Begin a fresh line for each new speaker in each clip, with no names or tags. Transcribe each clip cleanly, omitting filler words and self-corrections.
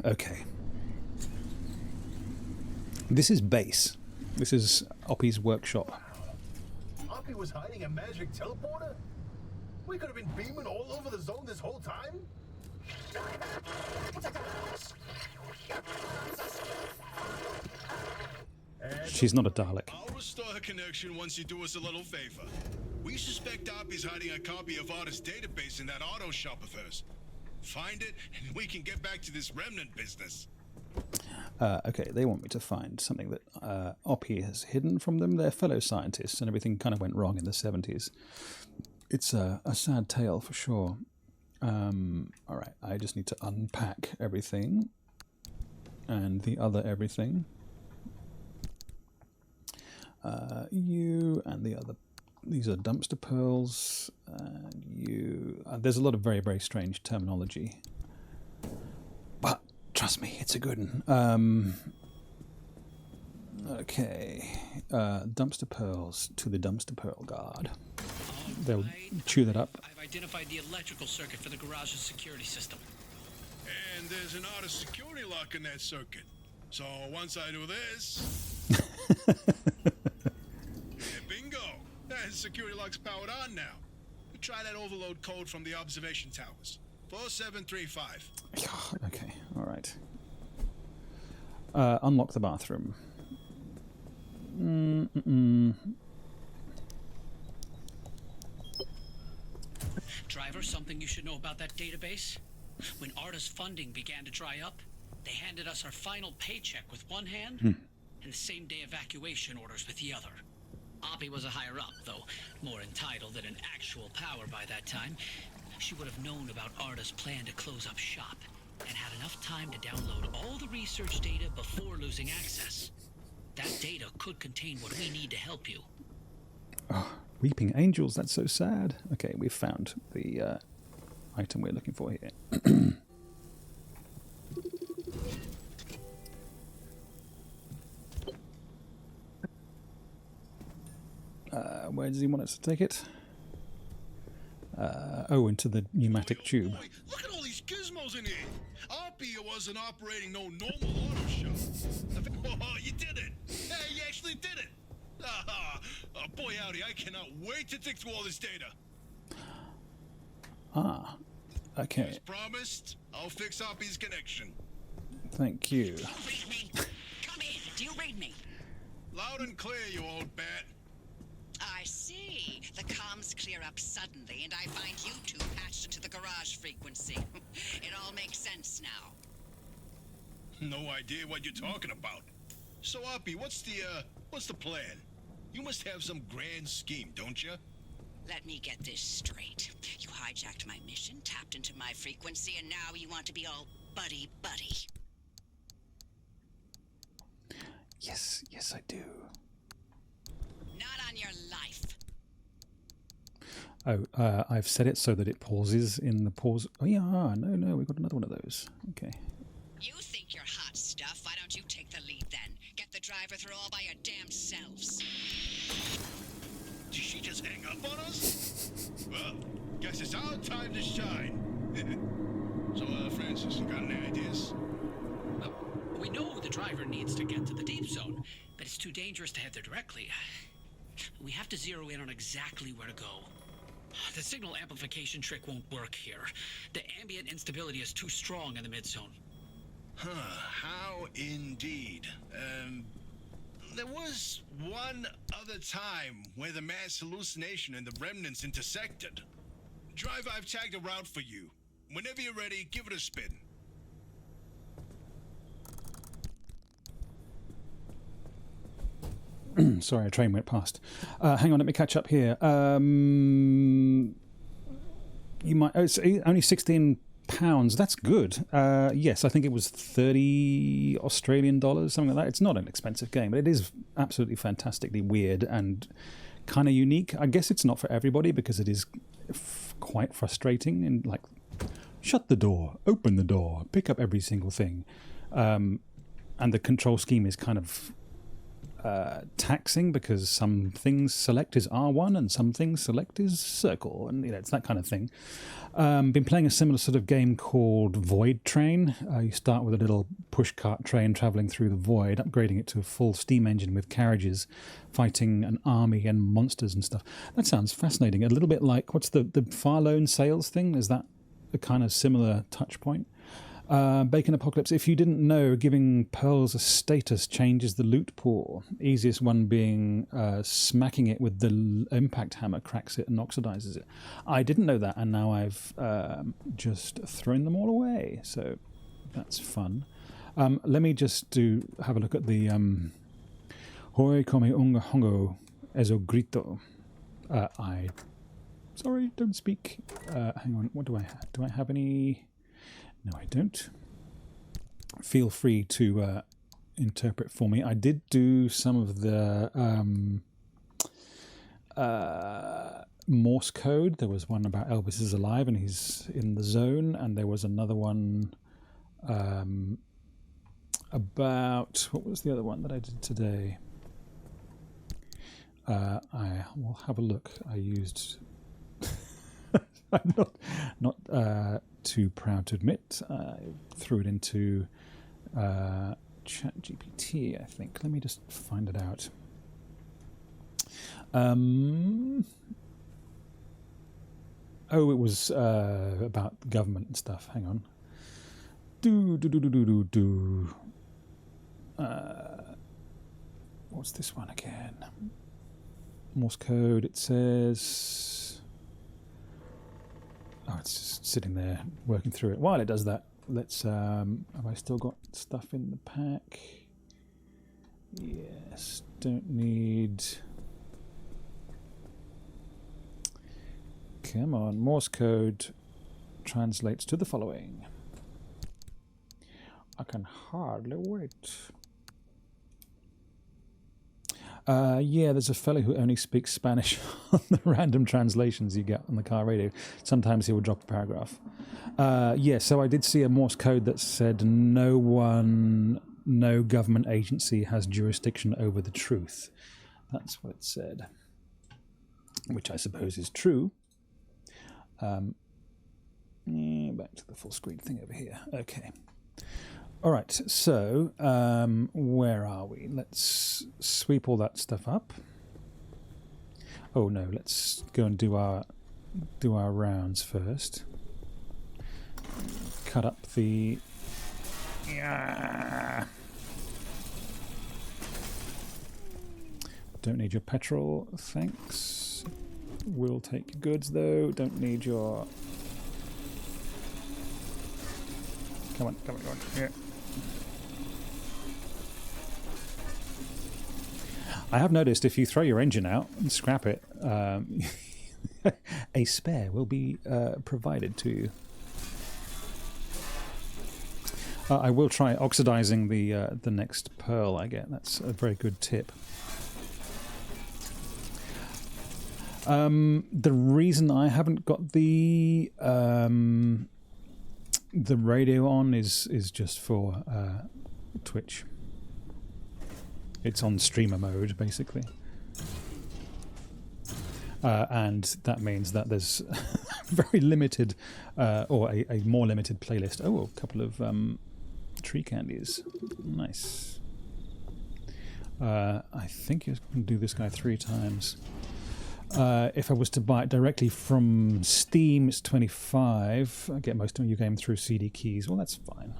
Okay. This is base. This is Oppie's workshop.
Oppie was hiding a magic teleporter? We could have been beaming all over the zone this whole time?
She's not a Dalek.
I'll restore her connection once you do us a little favor. We suspect Oppie's hiding a copy of Arda's database in that auto shop of hers. Find it, and we can get back to this remnant business.
Okay, they want me to find something that Oppie has hidden from them, their fellow scientists, and everything kind of went wrong in the 70s. It's a sad tale for sure. Alright, I just need to unpack everything. And the other everything. You and the other... These are dumpster pearls. And you... there's a lot of very, very strange terminology. But, trust me, it's a good one. Okay. Dumpster pearls to the dumpster pearl guard. They'll chew that up.
I've identified the electrical circuit for the garage's security system.
And there's an auto security lock in that circuit. So once I do this... bingo! That security lock's powered on now. Try that overload code from the observation towers. 4735.
Okay, alright. Unlock the bathroom.
Driver, something you should know about that database? When Arda's funding began to dry up, they handed us our final paycheck with one hand and the same-day evacuation orders with the other. Oppie was a higher-up, though more entitled than an actual power by that time. She would have known about Arda's plan to close up shop and had enough time to download all the research data before losing access. That data could contain what we need to help you.
Oh, weeping angels, that's so sad. Okay, we've found the item we're looking for here. Where does he want us to take it? Oh, into the pneumatic tube.
Boy, look at all these gizmos in here. Oppie wasn't operating no normal auto shop. Oh, you did it. Hey, you actually did it. Boy, howdy, I cannot wait to dig through all this data.
Ah, okay.
As promised, I'll fix Oppie's connection.
Thank you.
Do you read me? Come in. Do you read me?
Loud and clear, you old bat.
I see. The comms clear up suddenly, and I find you two patched into the garage frequency. It all makes sense now.
No idea what you're talking about. So, Oppie, what's the plan? You must have some grand scheme, don't you?
Let me get this straight. You hijacked my mission, tapped into my frequency, and now you want to be all buddy-buddy.
Yes, I do.
Not on your life.
Oh, I've set it so that it pauses in the pause. Oh, yeah, no, we've got another one of those. Okay.
You think you're hot stuff. Why don't you take the lead then? Get the driver through all by your damn selves.
Did she just hang up on us? Well, guess it's our time to shine. So, Francis, you got any ideas?
We know the driver needs to get to the deep zone, but it's too dangerous to head there directly. We have to zero in on exactly where to go. The signal amplification trick won't work here. The ambient instability is too strong in the mid-zone.
Huh, how indeed. There was one other time where the mass hallucination and the remnants intersected. Drive, I've tagged a route for you. Whenever you're ready, give it a spin.
Sorry, a train went past. Hang on, let me catch up here. You might. Oh, it's only £16. That's good. Yes, I think it was 30 Australian dollars, something like that. It's not an expensive game, but it is absolutely fantastically weird and kind of unique. I guess it's not for everybody because it is quite frustrating and like, shut the door, open the door, pick up every single thing, and the control scheme is kind of taxing because some things select is R1 and some things select is circle, and it's that kind of thing. Been playing a similar sort of game called Void Train. You start with a little pushcart train travelling through the void, upgrading it to a full steam engine with carriages, fighting an army and monsters and stuff. That sounds fascinating. A little bit like, what's the Farlone Sales thing? Is that a kind of similar touch point? Bacon Apocalypse, if you didn't know, giving pearls a status changes the loot pool. Easiest one being smacking it with the impact hammer cracks it and oxidizes it. I didn't know that, and now I've just thrown them all away, so that's fun. Let me just have a look at the Hoi come unga hongo ezo grito. Sorry, don't speak. Hang on, what do I have? Do I have any... No, I don't. Feel free to interpret for me. I did do some of the Morse code. There was one about Elvis is alive and he's in the zone, and there was another one about... What was the other one that I did today? I will have a look. I used... I'm not too proud to admit. I threw it into ChatGPT, I think. Let me just find it out. Oh, it was about government and stuff. Hang on. What's this one again? Morse code, it says... Oh, it's just sitting there working through it. While it does that, let's... have I still got stuff in the pack? Yes, don't need... Come on, Morse code translates to the following. I can hardly wait. Yeah, there's a fellow who only speaks Spanish on the random translations you get on the car radio. Sometimes he will drop a paragraph. Yeah, so I did see a Morse code that said no government agency has jurisdiction over the truth. That's what it said, which I suppose is true. Back to the full screen thing over here. Okay. All right, so where are we? Let's sweep all that stuff up. Oh no, let's go and do our rounds first. Cut up the... Yeah. Don't need your petrol, thanks. We'll take your goods though. Don't need your... Come on. Here. I have noticed if you throw your engine out and scrap it, a spare will be provided to you. I will try oxidizing the next pearl I get. That's a very good tip. The reason I haven't got the radio on is just for Twitch. It's on streamer mode, basically. And that means that there's very limited, or a more limited playlist. Oh, a couple of tree candies. Nice. I think you can do this guy 3 times. If I was to buy it directly from Steam, it's 25. I get most of your game through CD keys. Well, that's fine.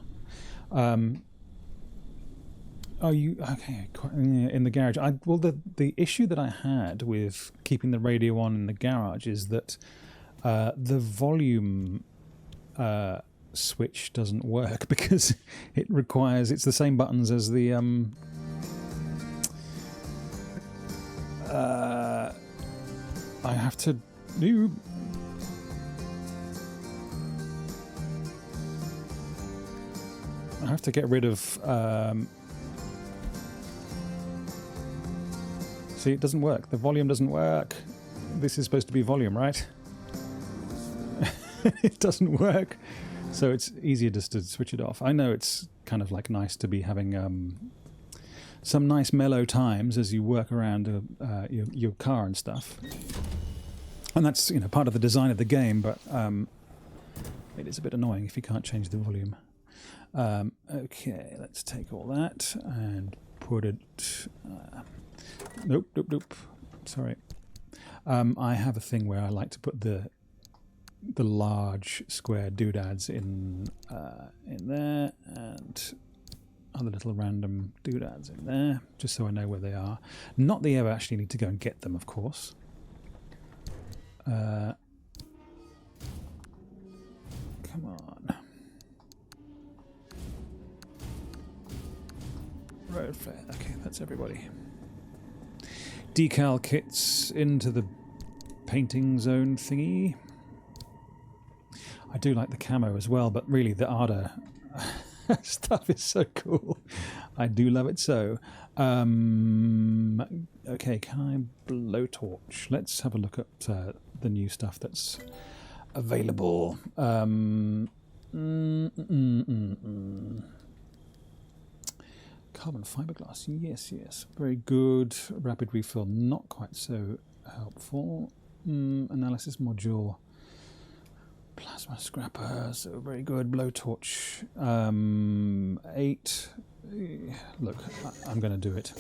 Oh, you okay? In the garage. Well, the issue that I had with keeping the radio on in the garage is that the volume switch doesn't work because it requires... It's the same buttons as the... I have to do... I have to get rid of... See, it doesn't work. The volume doesn't work. This is supposed to be volume, right? It doesn't work. So it's easier just to switch it off. I know it's kind of like nice to be having some nice mellow times as you work around your car and stuff. And that's, you know, part of the design of the game, but it is a bit annoying if you can't change the volume. Okay, let's take all that and put it... nope. Sorry. I have a thing where I like to put the large square doodads in there, and other little random doodads in there, just so I know where they are. Not that you ever actually need to go and get them, of course. Come on. Road flare. Okay, that's everybody. Decal kits into the painting zone thingy. I do like the camo as well, but really the Arda stuff is so cool. I do love it so. Okay, can I blowtorch? Let's have a look at the new stuff that's available. Carbon fiberglass, yes. Very good. Rapid refill, not quite so helpful. Analysis module. Plasma scrapper, so very good. Blowtorch, 8. Look, I'm going to do it.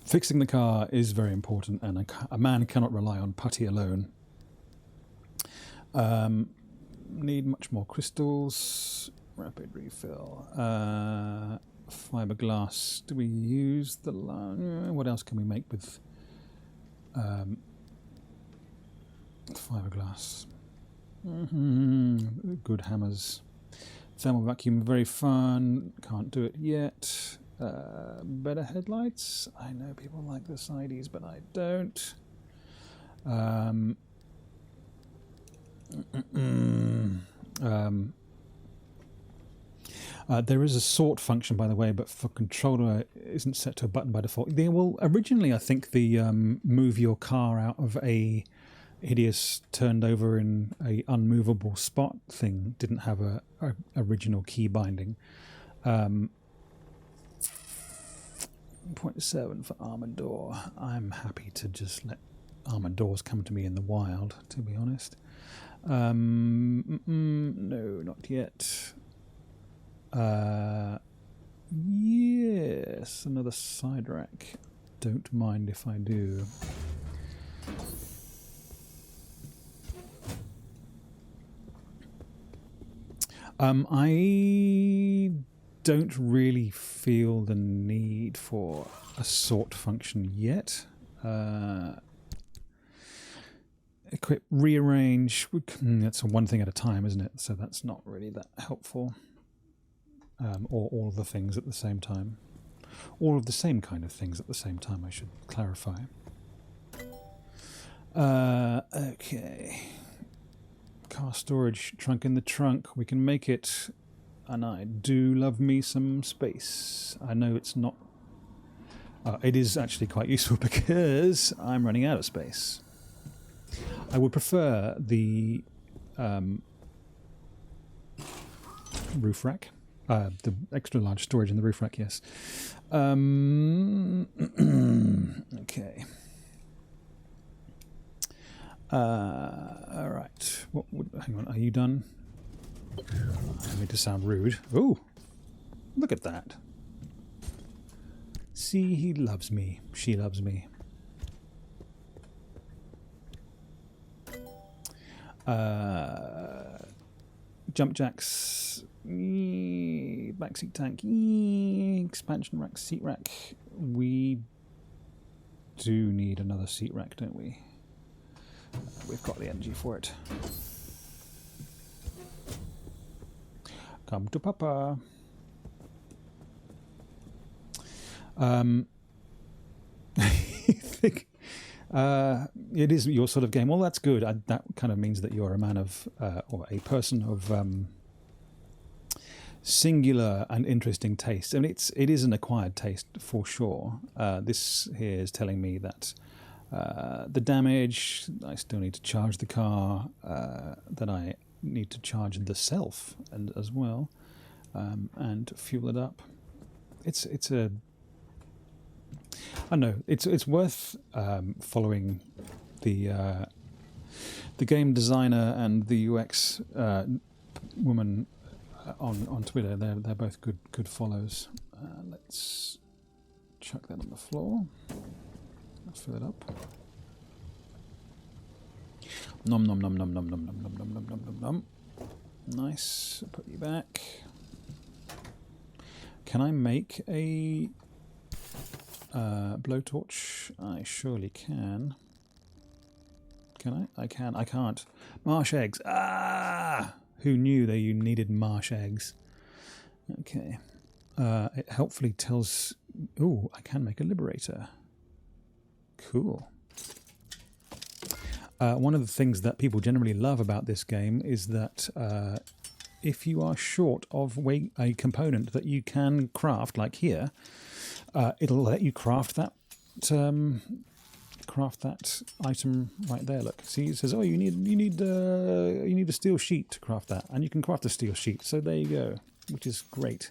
Fixing the car is very important, and a man cannot rely on putty alone. Need much more crystals. Rapid refill. Fiberglass. Do we use the... what else can we make with... fiberglass. Good hammers. Thermal vacuum, very fun. Can't do it yet. Better headlights. I know people like the sideys, but I don't. There is a sort function, by the way, but for controller it isn't set to a button by default. Originally, I think the move your car out of a hideous turned over in a unmovable spot thing didn't have a original key binding. 0.7 for armored door. I'm happy to just let armored doors come to me in the wild, to be honest. No, not yet. Yes, another Siderack. Don't mind if I do. I don't really feel the need for a sort function yet. Equip, rearrange. That's one thing at a time, isn't it? So that's not really that helpful. Or all of the things at the same time. All of the same kind of things at the same time, I should clarify. Okay. Car storage, trunk in the trunk. We can make it, and I do love me some space. I know it's not... it is actually quite useful because I'm running out of space. I would prefer the roof rack. The extra large storage in the roof rack, yes. Okay. All right. Hang on. Are you done? I don't mean to sound rude. Oh, look at that. See, he loves me. She loves me. Jump jacks. Backseat tank. Expansion rack. Seat rack. We do need another seat rack, don't we? We've got the energy for it. Come to Papa. I think it is your sort of game. Well, that's good. That kind of means that you're a man of, or a person of singular and interesting taste. I mean, it is an acquired taste for sure. This here is telling me that the damage, I still need to charge the car, that I need to charge the self and as well. and fuel it up. It's a I know it's worth following the game designer and the UX woman on Twitter. They're both good follows. Let's chuck that on the floor. Let's fill it up. Nom nom nom nom nom nom nom nom nom nom nom nom nom. Nice. Put you back. Can I make a blowtorch? I surely can. Can I? I can. I can't. Marsh eggs. Ah! Who knew that you needed marsh eggs? Okay. It helpfully tells... Ooh, I can make a liberator. Cool. One of the things that people generally love about this game is that if you are short of a component that you can craft, like here, it'll let you craft that item right there. Look, see, it says, "Oh, you need a steel sheet to craft that," and you can craft a steel sheet. So there you go, which is great.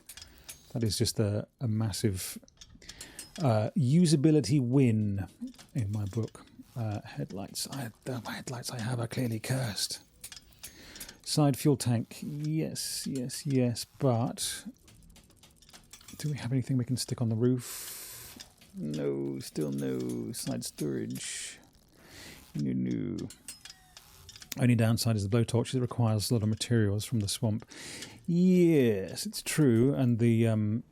That is just a massive usability win in my book. Headlights. The headlights I have are clearly cursed. Side fuel tank. Yes, yes, yes. But do we have anything we can stick on the roof? No, still no. Side storage. No. Only downside is the blowtorch. It requires a lot of materials from the swamp. Yes, it's true. And the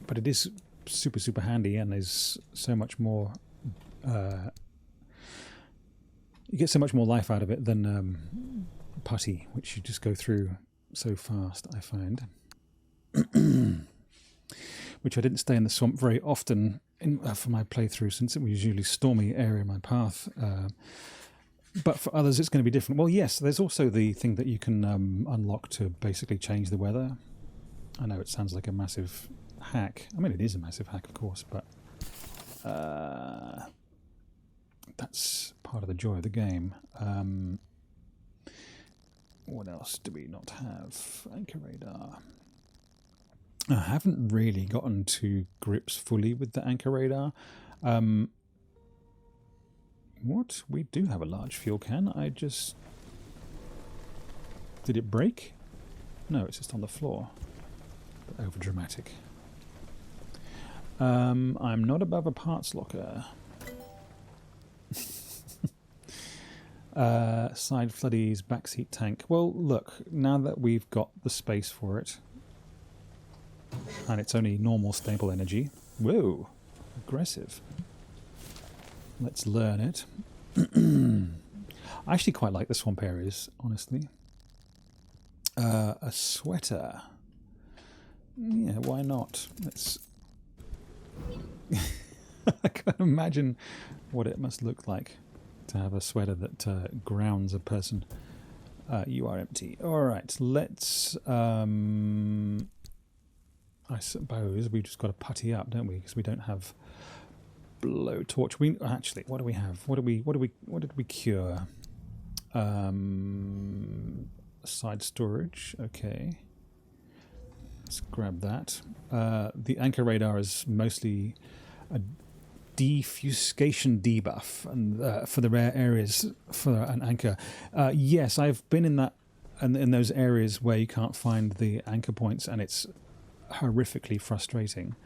but it is super handy, and there's so much more. You get so much more life out of it than putty, which you just go through so fast, I find. Which I didn't stay in the swamp very often for my playthrough, since it was usually stormy area in my path. But for others, it's going to be different. Well, yes, there's also the thing that you can unlock to basically change the weather. I know it sounds like a massive hack. I mean, it is a massive hack, of course, but that's part of the joy of the game. What else do we not have? Anchor radar. I haven't really gotten to grips fully with the anchor radar. What? We do have a large fuel can. Did it break? No, it's just on the floor. But over dramatic. I'm not above a parts locker. Side floodies, backseat tank. Well, look, now that we've got the space for it, and it's only normal stable energy. Whoa, aggressive. Let's learn it. I actually quite like the swamp areas, honestly. A sweater. Yeah, why not? Let's... I can't imagine what it must look like to have a sweater that grounds a person. You are empty. All right, let's... I suppose we've just got to putty up, don't we? Because we don't have blowtorch. Actually, what do we have? What did we cure? Side storage. Okay. Let's grab that. The anchor radar is mostly a defuscation debuff, and for the rare areas for an anchor. Yes, I've been in that, and in those areas where you can't find the anchor points, and it's horrifically frustrating.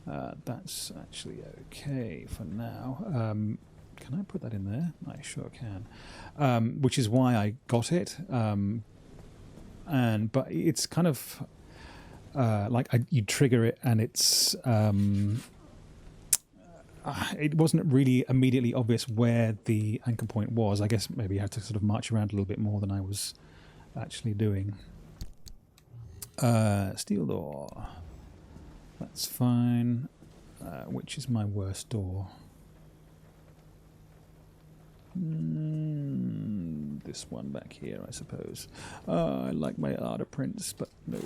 That's actually okay for now. Can I put that in there? I sure can. Which is why I got it. But it's kind of like you trigger it, and it's it wasn't really immediately obvious where the anchor point was. I guess maybe I had to sort of march around a little bit more than I was actually doing. Steel door. That's fine. Which is my worst door? This one back here, I suppose. I like my Arda prints, but no.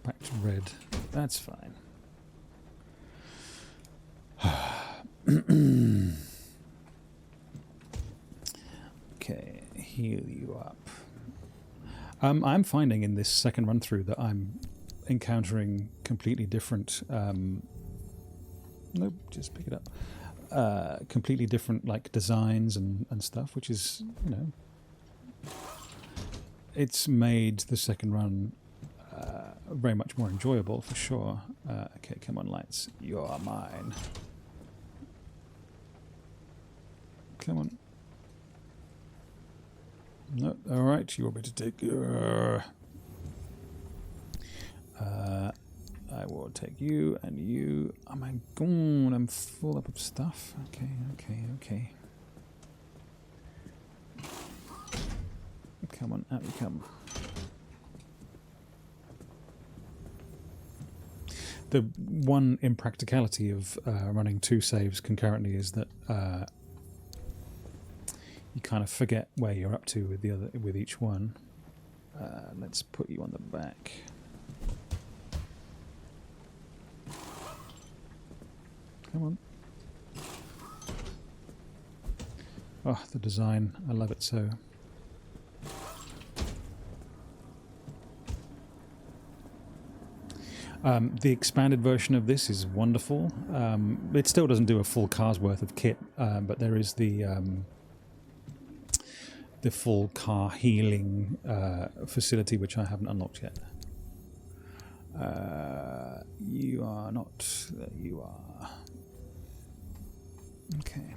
Back to red. That's fine. Okay. heal you up. I'm finding in this second run through that I'm encountering completely different. Nope, just pick it up. Completely different like designs and stuff, which is, you know, it's made the second run very much more enjoyable for sure. Okay, come on, lights, you're mine. Come on. No, all right, you want me to take. I will take you and you. Oh my god, I'm full up of stuff. Okay. Come on, out you come. The one impracticality of running 2 saves concurrently is that you kind of forget where you're up to with each one. Let's put you on the back. Come on. Oh, the design. I love it so. The expanded version of this is wonderful. It still doesn't do a full car's worth of kit, but there is the full car healing facility, which I haven't unlocked yet. You are not. There you are. Okay.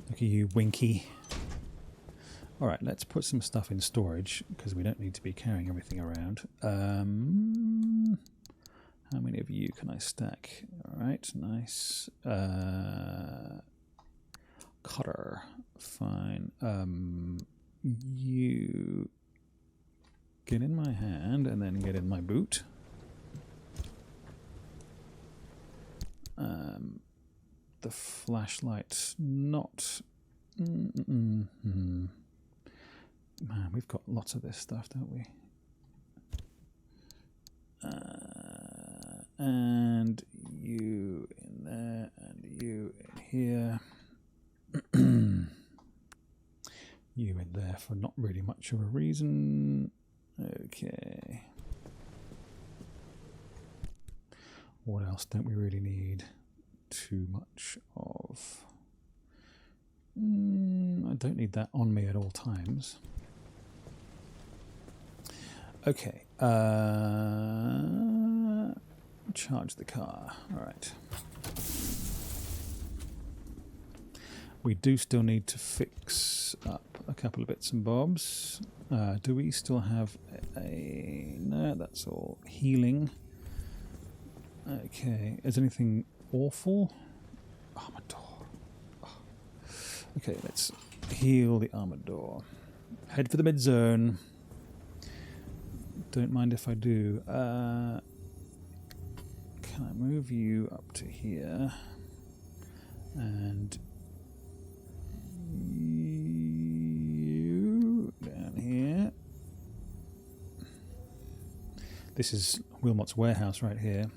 Look at you, Winky. Alright, let's put some stuff in storage, because we don't need to be carrying everything around. How many of you can I stack? Alright, nice. Cutter. Fine. You get in my hand and then get in my boot. The flashlight, not... Man, we've got lots of this stuff, don't we? And you in there, and you in here. You in there for not really much of a reason. Okay. What else don't we really need too much of? I don't need that on me at all times. Okay. Charge the car. All right. We do still need to fix up a couple of bits and bobs. Do we still have a... No, that's all healing. Okay. Is anything awful? Armored door. Oh. Okay, let's heal the armored door. Head for the mid-zone. Don't mind if I do. Can I move you up to here? And you down here. This is Wilmot's warehouse right here.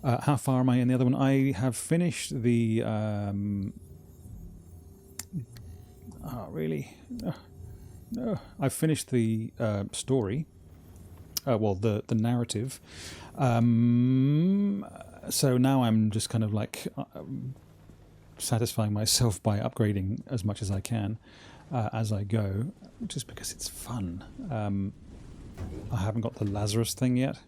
How far am I in the other one? I have finished the... oh, really? No. I've finished the story. Well, the narrative. So now I'm just kind of like satisfying myself by upgrading as much as I can as I go, just because it's fun. I haven't got the Lazarus thing yet,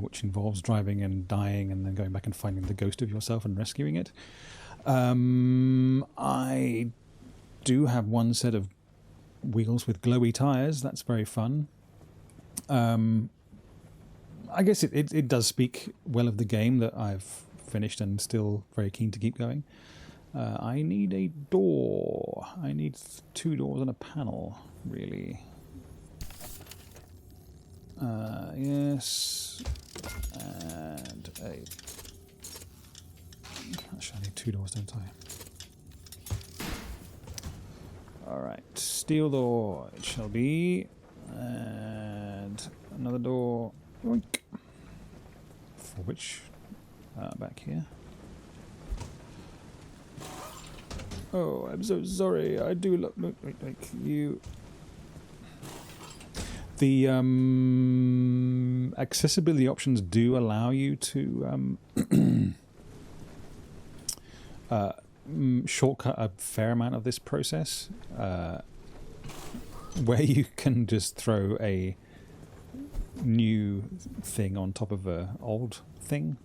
which involves driving and dying and then going back and finding the ghost of yourself and rescuing it. I do have one set of wheels with glowy tyres. That's very fun. I guess it does speak well of the game that I've finished and still very keen to keep going. I need a door. I need 2 doors and a panel, really. Yes. And a... Actually, I need 2 doors, don't I? Alright, steel door it shall be. And another door. Yoink. For which? Back here. Oh, I'm so sorry. I do look like you. The accessibility options do allow you to shortcut a fair amount of this process, where you can just throw a new thing on top of a old thing.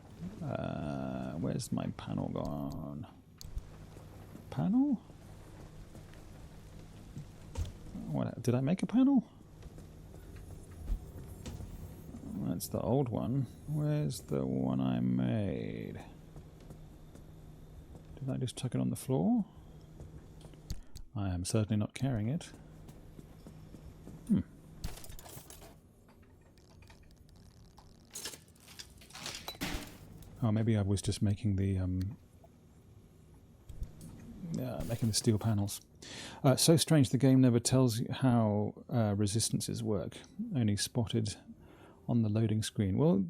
Where's my panel gone? Panel? What, did I make a panel? That's the old one. Where's the one I made? Did I just chuck it on the floor? I am certainly not carrying it. Oh, maybe I was just making the steel panels. So strange, the game never tells you how resistances work. Only spotted on the loading screen. Well,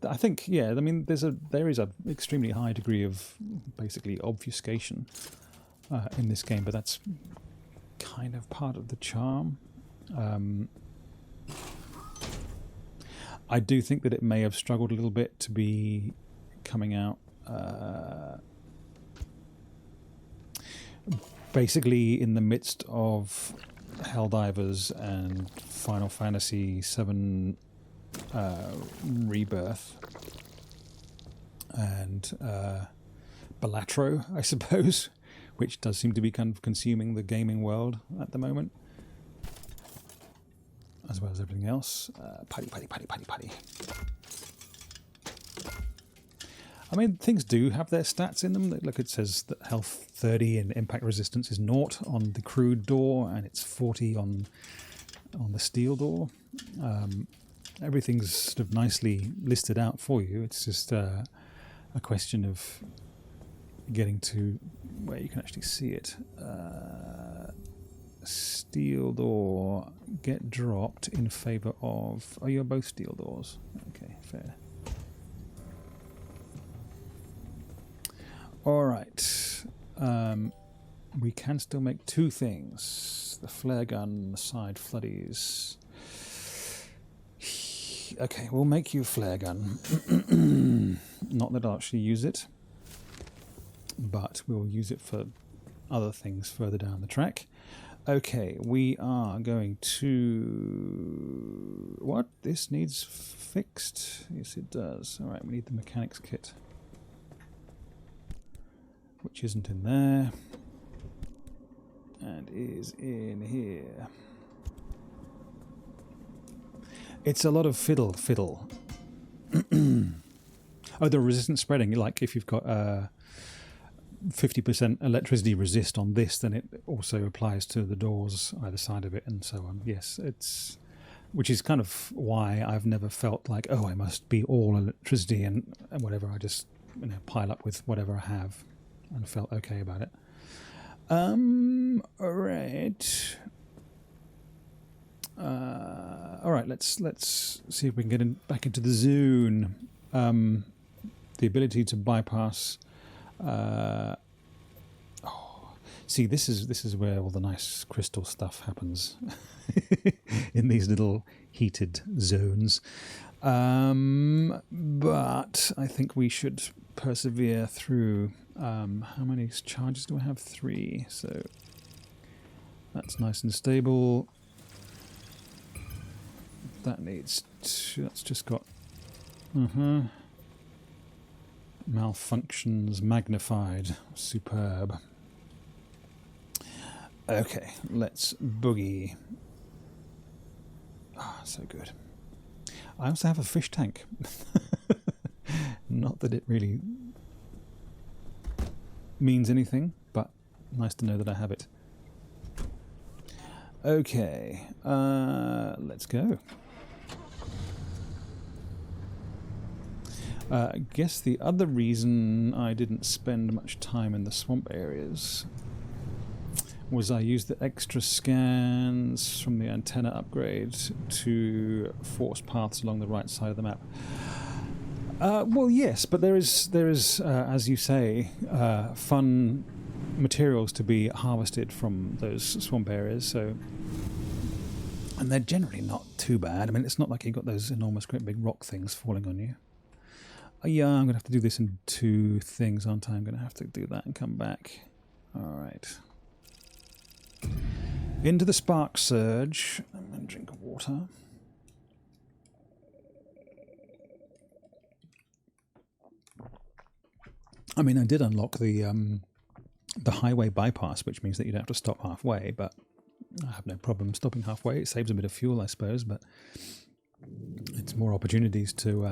I think, yeah, I mean, there is a extremely high degree of basically obfuscation in this game, but that's kind of part of the charm. I do think that it may have struggled a little bit to be coming out basically in the midst of Helldivers and Final Fantasy VII Rebirth and Balatro, I suppose, which does seem to be kind of consuming the gaming world at the moment, as well as everything else. Putty. I mean, things do have their stats in them. Look, it says that health 30 and impact resistance is 0 on the crude door, and it's 40 on the steel door. Everything's sort of nicely listed out for you. It's just a question of getting to where you can actually see it. Steel door get dropped in favour of... Oh, you're both steel doors. Okay, fair. Alright. We can still make two things. The flare gun, the side floodies. Okay, we'll make you a flare gun. Not that I'll actually use it, but we'll use it for other things further down the track. Okay, we are going to... What? This needs fixed? Yes, it does. Alright, we need the mechanics kit, which isn't in there, and is in here. It's a lot of fiddle. Oh, the resistance spreading, like if you've got 50% electricity resist on this, then it also applies to the doors either side of it, and so on. Yes, it's... Which is kind of why I've never felt like, oh, I must be all electricity and whatever. I just, pile up with whatever I have and felt okay about it. Alright. Alright, let's see if we can get back into the zone. The ability to bypass... see, this is where all the nice crystal stuff happens. In these little heated zones. But I think we should persevere through... how many charges do I have? 3. So that's nice and stable. That needs 2. That's just got... Malfunctions magnified. Superb. Okay, let's boogie. So good. I also have a fish tank. Not that it really means anything, but nice to know that I have it. Okay, let's go. I guess the other reason I didn't spend much time in the swamp areas was I used the extra scans from the antenna upgrade to force paths along the right side of the map. Well, yes, but there is, as you say, fun, materials to be harvested from those swamp areas. So, and they're generally not too bad. I mean, it's not like you've got those enormous, great big rock things falling on you. Yeah, I'm going to have to do this in 2 things, aren't I? I'm going to have to do that and come back. All right. Into the spark surge. I'm going to drink water. I mean, I did unlock the highway bypass, which means that you don't have to stop halfway, but I have no problem stopping halfway. It saves a bit of fuel, I suppose, but it's more opportunities to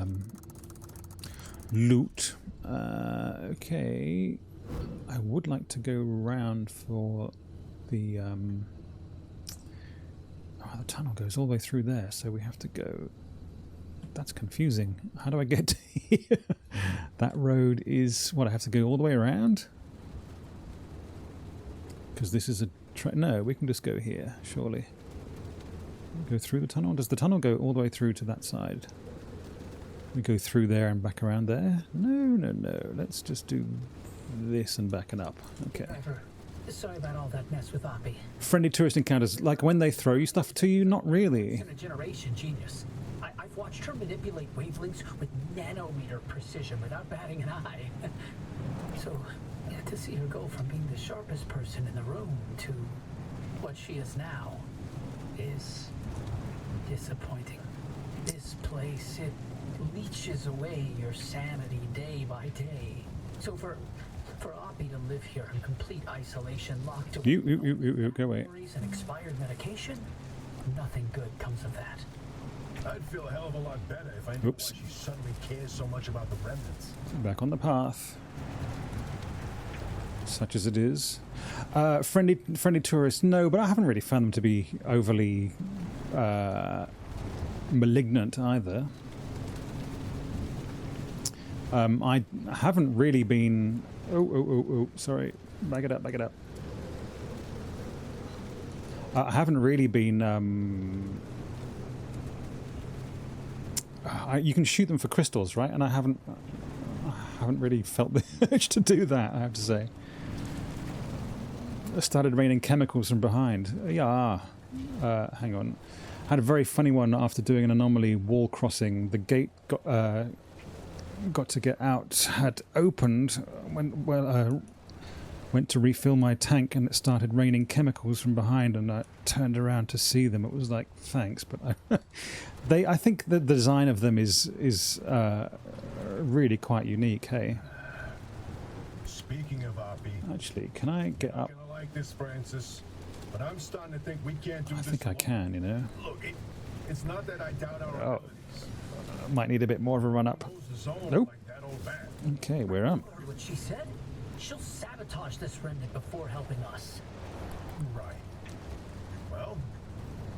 loot. Okay. I would like to go round for the... the tunnel goes all the way through there, so we have to go... That's confusing. How do I get to here? That road is... What, I have to go all the way around? Because this is a... No, we can just go here, surely. Go through the tunnel? Does the tunnel go all the way through to that side? We go through there and back around there? No. Let's just do this and back it up. Okay.
Sorry about all that mess with Oppy.
Friendly tourist encounters, like when they throw you stuff to you? Not really.
She's a generation genius. I've watched her manipulate wavelengths with nanometer precision without batting an eye. So, yeah, to see her go from being the sharpest person in the room to what she is now is disappointing. This place, it leeches away your sanity day by day. So for Oppy to live here in complete isolation, locked away
You go away.
memories and expired medication, nothing good comes of that.
I'd feel a hell of a lot better if I knew why she suddenly cares so much about the remnants.
Back on the path. Such as it is. Friendly tourists, no, but I haven't really found them to be overly malignant either. I haven't really been... Oh, sorry. Back it up. I haven't really been... you can shoot them for crystals, right? And I haven't really felt the urge to do that, I have to say. It started raining chemicals from behind. Yeah. Hang on. Had a very funny one after doing an anomaly wall crossing. The gate got to get out, had opened, went to refill my tank, and it started raining chemicals from behind, and I turned around to see them. It was like, thanks, but I think the design of them is really quite unique, hey?
Speaking of Oppy,
Actually, can I get up?
I'm gonna like this, Francis, but I'm starting to think we can't do
I
this.
think I can, you know.
Look, it's not that I doubt our abilities.
Might need a bit more of a run up. Nope.
Like that old bat.
Okay, we're up.
What she said? She'll sabotage this remnant before helping us.
Right. Well,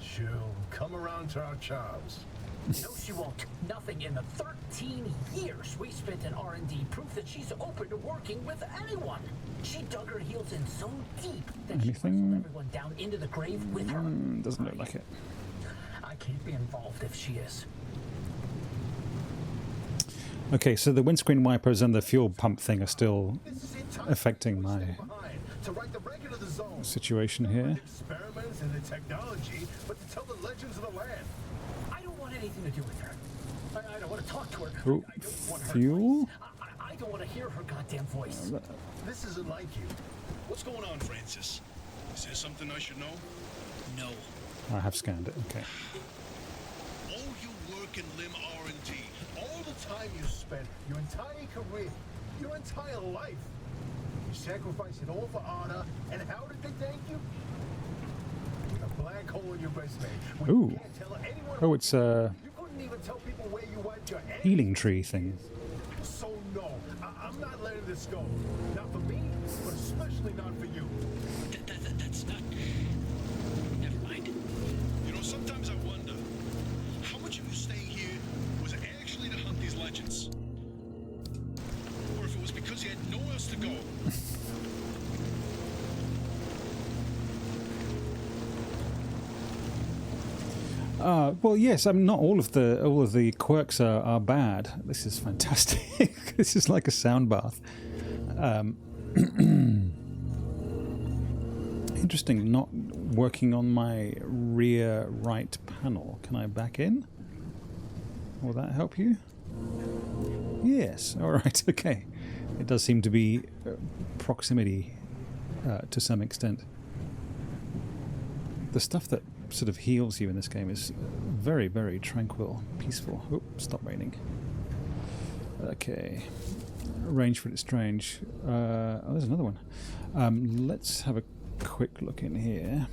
she'll come around to our charms.
No, she won't. Nothing in the 13 years we spent in R&D proof that she's open to working with anyone. She dug her heels in so deep that she wrestled everyone down into the grave with her.
Doesn't look like it.
I can't be involved if she is.
Okay, so the windscreen wipers and the fuel pump thing are still affecting my situation here.
Experiments in the technology, but to tell the legends of the land.
I don't want anything to do with her. I don't want to talk to her.
Oh,
I don't want her
fuel?
voice. I don't want to hear her goddamn voice.
This isn't like you.
What's going on, Francis? Is there something I should know?
No.
I have scanned it, okay.
All your work in limb R&D,
All the time you spent, your entire career, your entire life. You sacrificed it all for Arda, and how did they thank you? With a black hole in your resume.
Ooh.
You can't tell anyone
Oh, it's a
You couldn't even tell people where you wiped your ass.
healing tree thing.
So no, I'm not letting this go. Not for me, but especially not for you.
That's not... Never mind.
you know, sometimes I wonder, how much of you staying here was actually to hunt these legends? Or if it was because you had nowhere else to go?
Well, yes. I mean, not all of the quirks are bad. This is fantastic. This is like a sound bath. Interesting, not working on my rear right panel. Can I back in? Will that help you? Yes, alright, okay. It does seem to be proximity to some extent. The stuff that sort of heals you in this game is very, very tranquil, peaceful. Oop, stop raining. Okay. Range for it strange. Oh, there's another one. Let's have a quick look in here.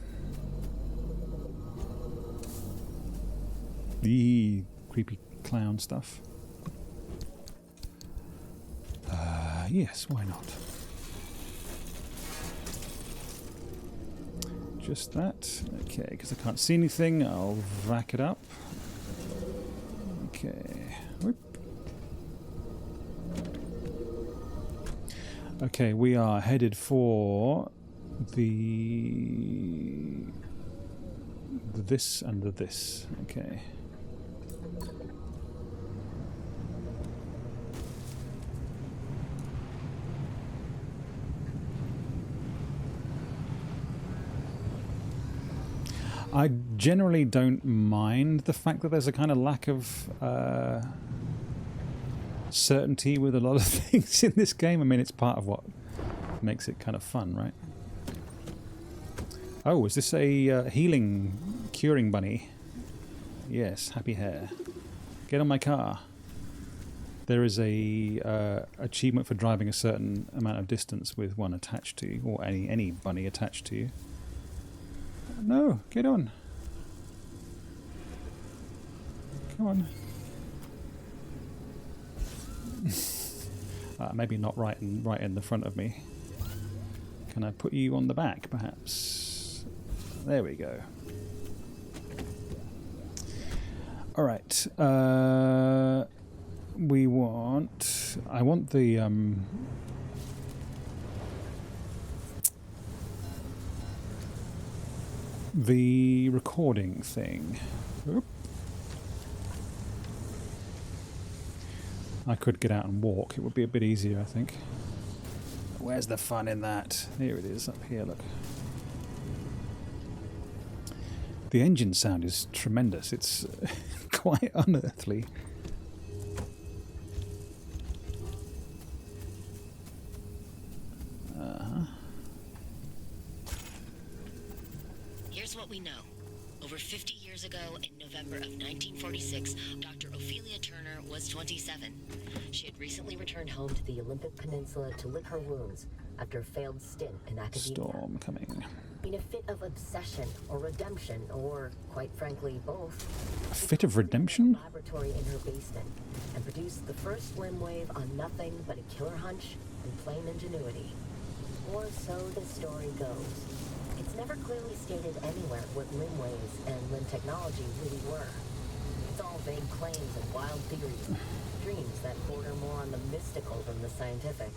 The creepy clown stuff. Yes, why not? Just that. Okay, because I can't see anything, I'll vac it up. Okay. Whoop. Okay, we are headed for this and this. Okay. I generally don't mind the fact that there's a kind of lack of certainty with a lot of things in this game. I mean, it's part of what makes it kind of fun, right? Oh, is this a healing, curing bunny? Yes, Happy Hare. Get on my car. There is a achievement for driving a certain amount of distance with one attached to you, or any bunny attached to you. No, get on. Come on. Maybe not right in the front of me. Can I put you on the back, perhaps? There we go. All right. I want the recording thing. Oop. I could get out and walk. It would be a bit easier, I think. Where's the fun in that? Here it is, up here, look. The engine sound is tremendous. It's quite unearthly.
Here's what we know. Over 50 years ago, in November of 1946, Dr. Ophelia Turner was 27. She had recently returned home to the Olympic Peninsula to lick her wounds after a failed stint in academia.
Storm coming.
In a fit of obsession or redemption, or quite frankly, both.
A fit of redemption?
Laboratory in her basement and produced the first limb wave on nothing but a killer hunch and plain ingenuity. Or so the story goes. It's never clearly stated anywhere what limb waves and limb technology really were. It's all vague claims and wild theories, dreams that border more on the mystical than the scientific.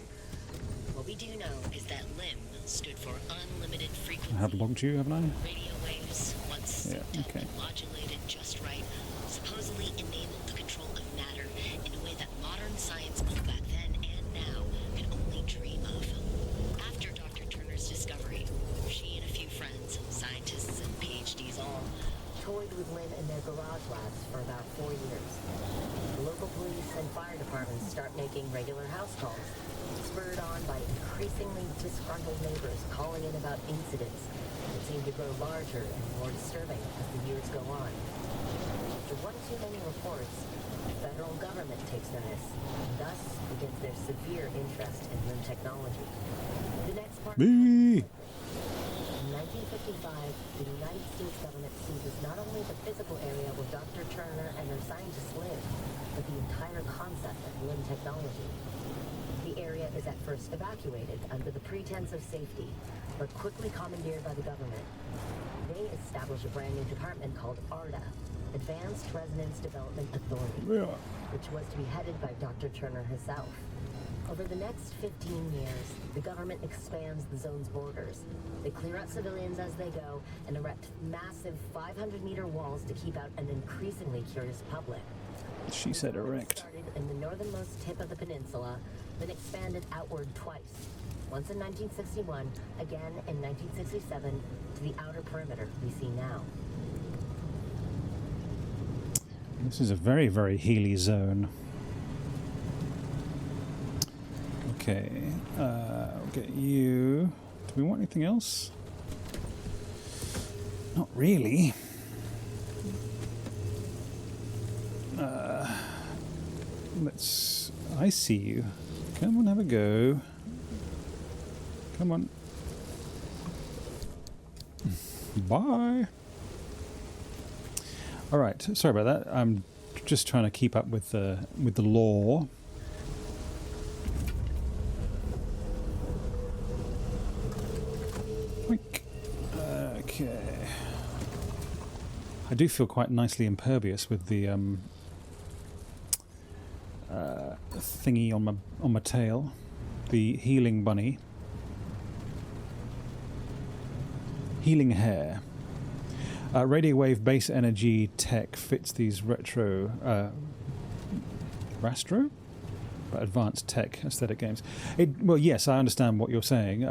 What we do know is that limb stood for unlimited frequency.
I have logged you, haven't I?
Radio waves, once synced up and modulated just right, supposedly enabled the control of matter in a way that modern science, both back then and now, can only dream of. After Dr. Turner's discovery, she and a few friends, scientists and PhDs all, toyed with limb in their garage labs for about 4 years. The local police and fire departments start making regular house calls, spurred on by increasingly disgruntled neighbors calling in about incidents that seem to grow larger and more disturbing as the years go on. After one too many reports, the federal government takes notice, and thus begins their severe interest in limb technology. The next part. In 1955, the United States government seizes not only the physical area where Dr. Turner and her scientists live, but the entire concept of limb technology. The area is at first evacuated under the pretense of safety, but quickly commandeered by the government. They establish a brand new department called Arda, Advanced Resonance Development Authority, which was to be headed by Dr. Turner herself. Over the next 15 years, the government expands the zone's borders. They clear out civilians as they go and erect massive 500-meter walls to keep out an increasingly curious public.
She said erect.
Started in the northernmost tip of the peninsula,
been expanded outward twice. Once in 1961, again in 1967, to the outer perimeter we see now.
This is a very, very Healy zone. Okay, I'll get you. Do we want anything else? Not really. Let's... I see you. Come on, have a go. Come on. Bye. All right. Sorry about that. I'm just trying to keep up with the law. Okay. I do feel quite nicely impervious with the thingy on my tail, the healing bunny, healing hare. Radio wave base energy tech fits these retro advanced tech aesthetic games. Well, yes, I understand what you're saying.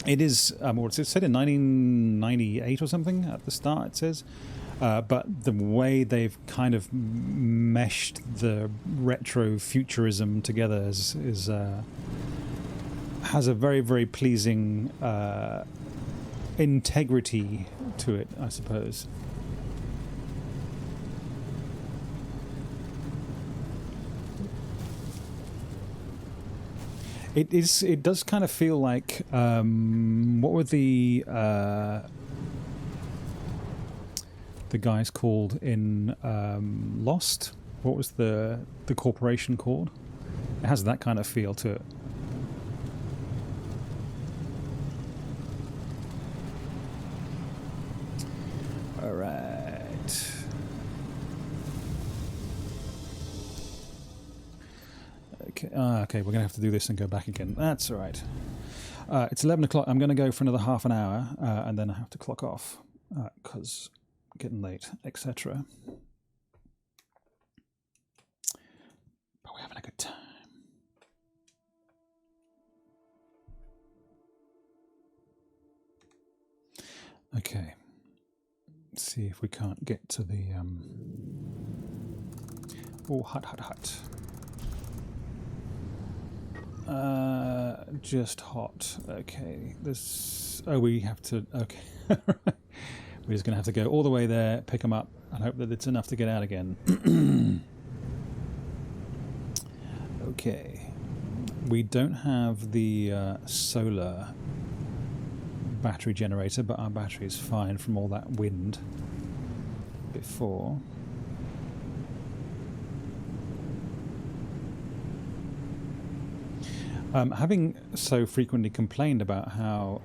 It is, it said in 1998 or something at the start, it says. But the way they've kind of meshed the retro futurism together has a very, very pleasing integrity to it, I suppose. It does kind of feel like what were the guys called in Lost? What was the corporation called? It has that kind of feel to it. All right. Okay. Okay, we're gonna have to do this and go back again. That's all right. It's 11 o'clock. I'm going to go for another half an hour, and then I have to clock off because getting late, etc. But we're having a good time. Okay. Let's see if we can't get to the oh, hut. Just hot. Okay. This. Oh, we have to. Okay. We're just going to have to go all the way there, pick them up, and hope that it's enough to get out again. Okay. We don't have the solar battery generator, but our battery is fine from all that wind before. Having so frequently complained about how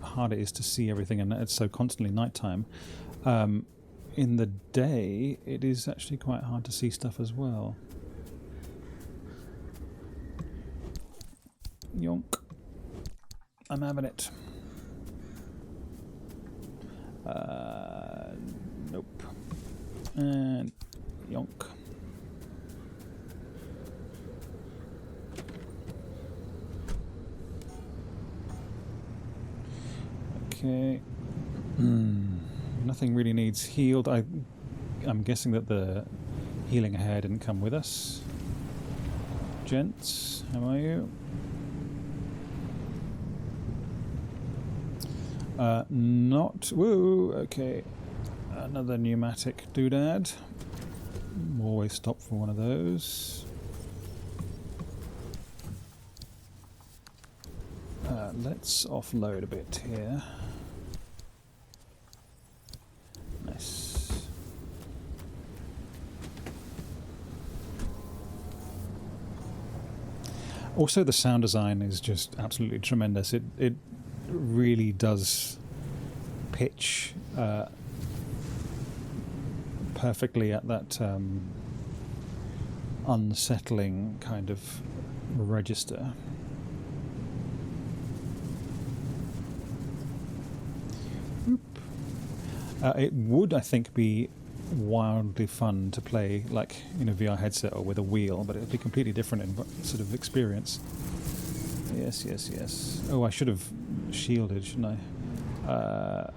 hard it is to see everything and it's so constantly nighttime, in the day it is actually quite hard to see stuff as well. Yonk. I'm having it. Nope. And yonk. Okay. Nothing really needs healed. I'm guessing that the healing hare didn't come with us. Gents, how are you? Not. Woo! Okay. Another pneumatic doodad. Always stop for one of those. Let's offload a bit here. Nice. Also, the sound design is just absolutely tremendous. It really does pitch perfectly at that unsettling kind of register. It would, I think, be wildly fun to play, like in a VR headset or with a wheel, but it would be completely different in sort of experience. Yes, yes, yes. Oh, I should have shielded, shouldn't I?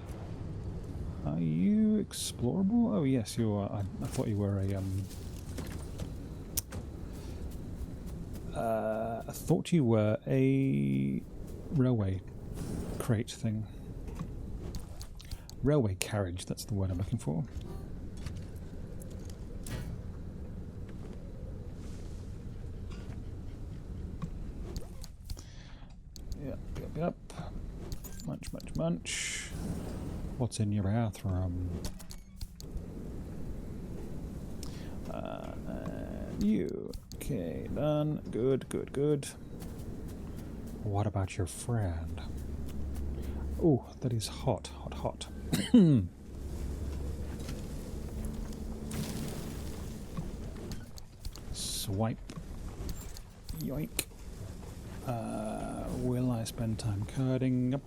Are you explorable? Oh, yes, you are. I thought you were a I thought you were a railway crate thing. Railway carriage, that's the word I'm looking for. Yep, yep, yep. Munch, munch, munch. What's in your bathroom? You. Okay, done. Good, good, good. What about your friend? Oh, that is hot, hot, hot. Swipe. Yoink. Will I spend time carding up?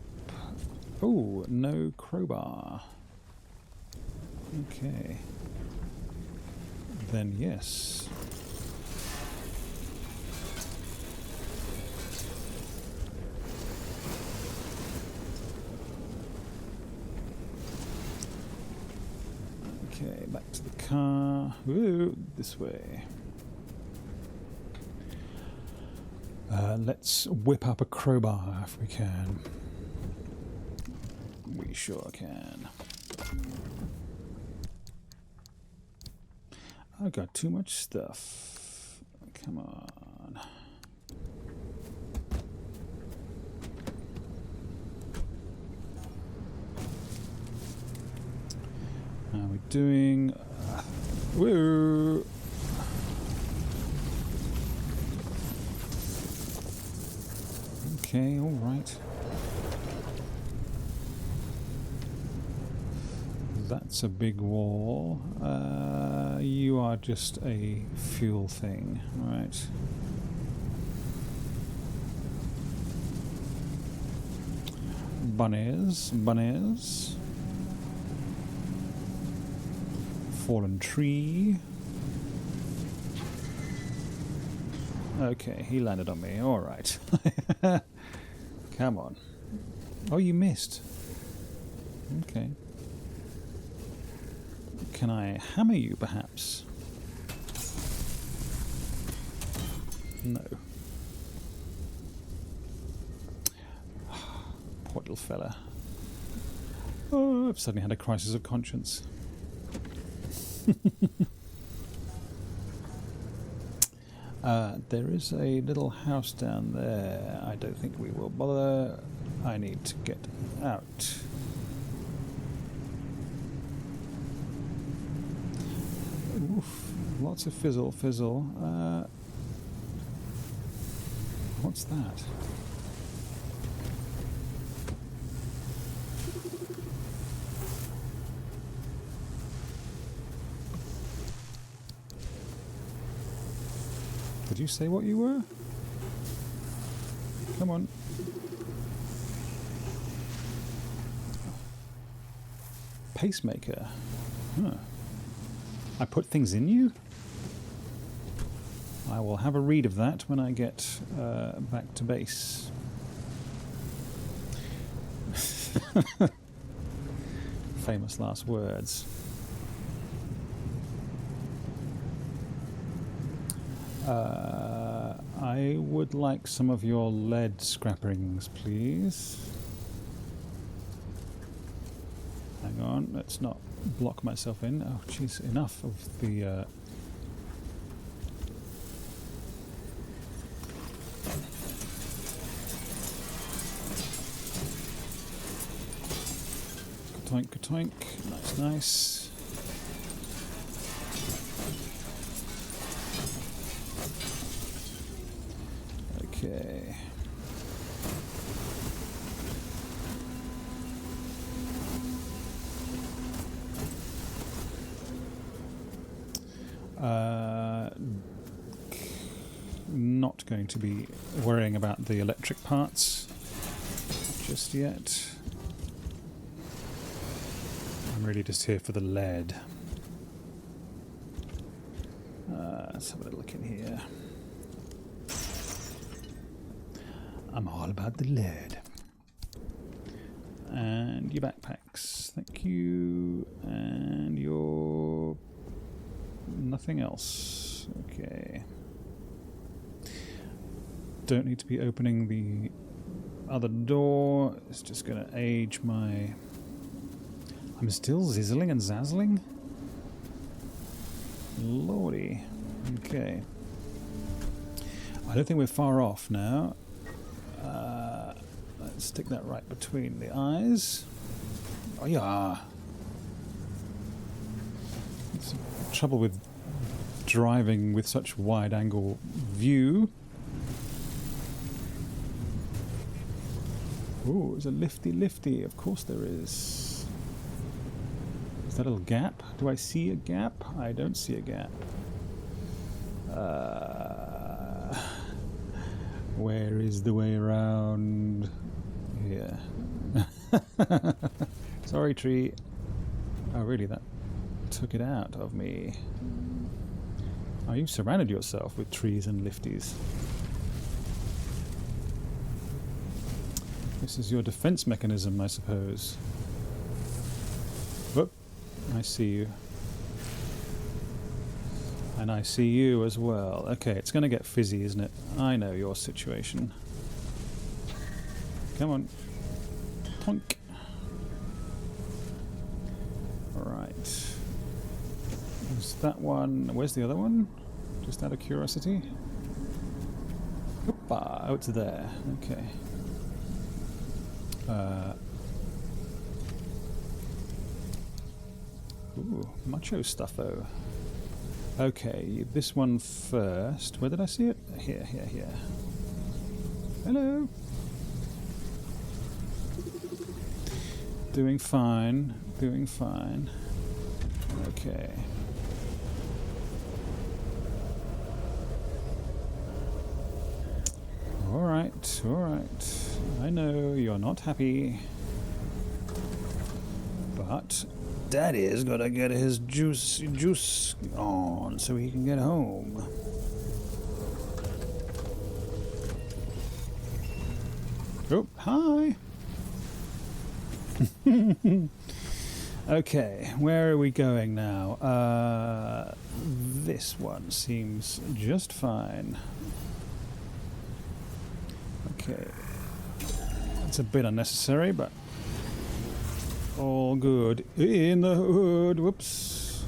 Oh, no crowbar. Okay. Then yes. Okay, back to the car. Ooh, this way. Let's whip up a crowbar if we can. We sure can. I've got too much stuff. Come on. How are we doing? Woo! Okay, all right. That's a big wall. You are just a fuel thing, right? Bunnies, bunnies. Fallen tree. Okay, he landed on me. All right. Come on. Oh, you missed. Okay. Can I hammer you, perhaps? No. Poor little fella. Oh, I've suddenly had a crisis of conscience. There is a little house down there. I don't think we will bother. I need to get out. Oof, lots of fizzle, fizzle. What's that? Did you say what you were? Come on. Pacemaker. Huh. I put things in you? I will have a read of that when I get back to base. Famous last words. I would like some of your lead scrapperings, please. Hang on, let's not block myself in. Oh, jeez, enough of the... Ka-toink, ka-toink. Nice, nice. Okay. Not going to be worrying about the electric parts just yet. I'm really just here for the lead. Let's have a little look in here. I'm all about the lead. And your backpacks. Thank you. And your... nothing else. Okay. Don't need to be opening the other door. It's just going to age my... I'm still zizzling and zazzling? Lordy. Okay. I don't think we're far off now. Let's stick that right between the eyes. Oh yeah. It's the trouble with driving with such wide angle view. Oh, there's a lifty. Of course there is. Is that a little gap? Do I see a gap? I don't see a gap. Where is the way around? Here. Sorry, tree. Oh, really? That took it out of me. Oh, you've surrounded yourself with trees and lifties. This is your defense mechanism, I suppose. Whoop. I see you. And I see you as well. Okay, it's going to get fizzy, isn't it? I know your situation. Come on. Plunk. Alright. There's that one. Where's the other one? Just out of curiosity. Opa! Oh, it's there. Okay. Ooh, macho stuffo. Okay, this one first. Where did I see it? Here. Hello. Doing fine. Okay. Alright. I know you're not happy. But Daddy's gotta get his juice on so he can get home. Oh, hi! Okay, where are we going now? This one seems just fine. Okay. It's a bit unnecessary, but all good. In the hood. Whoops.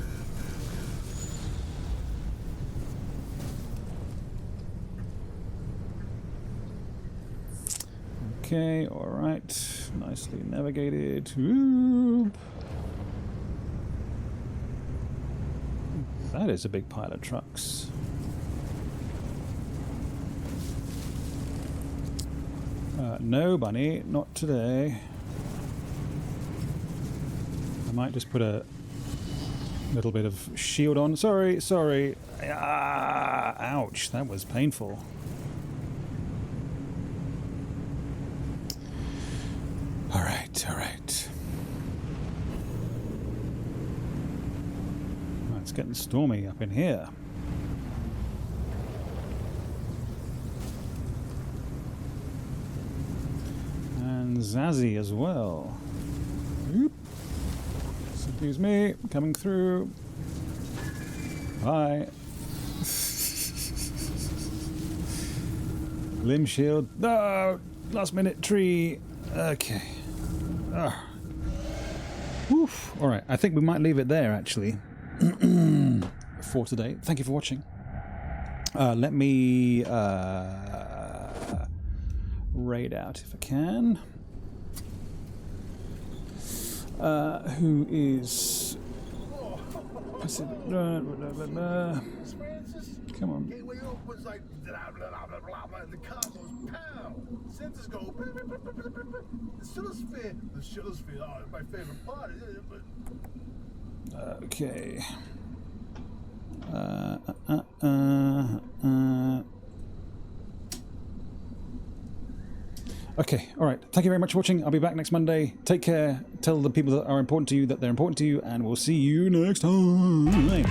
Okay, alright. Nicely navigated. Whoop. That is a big pile of trucks. No, bunny, not today. I might just put a little bit of shield on. Sorry. Ah, ouch, that was painful. Alright. Oh, it's getting stormy up in here. And Zazzy as well. Oop. Excuse me, coming through. Hi. Limb shield. No! Last minute tree. Okay. Oof. Alright, I think we might leave it there actually. For today. Thank you for watching. Let me raid out if I can. Who is come on.
Gateway opens like blah blah blah blah blah, and the car goes pow. Sensors go. The Shillosphere. Oh, it's my favorite part.
Okay. Okay, alright. Thank you very much for watching. I'll be back next Monday. Take care. Tell the people that are important to you that they're important to you, and we'll see you next time.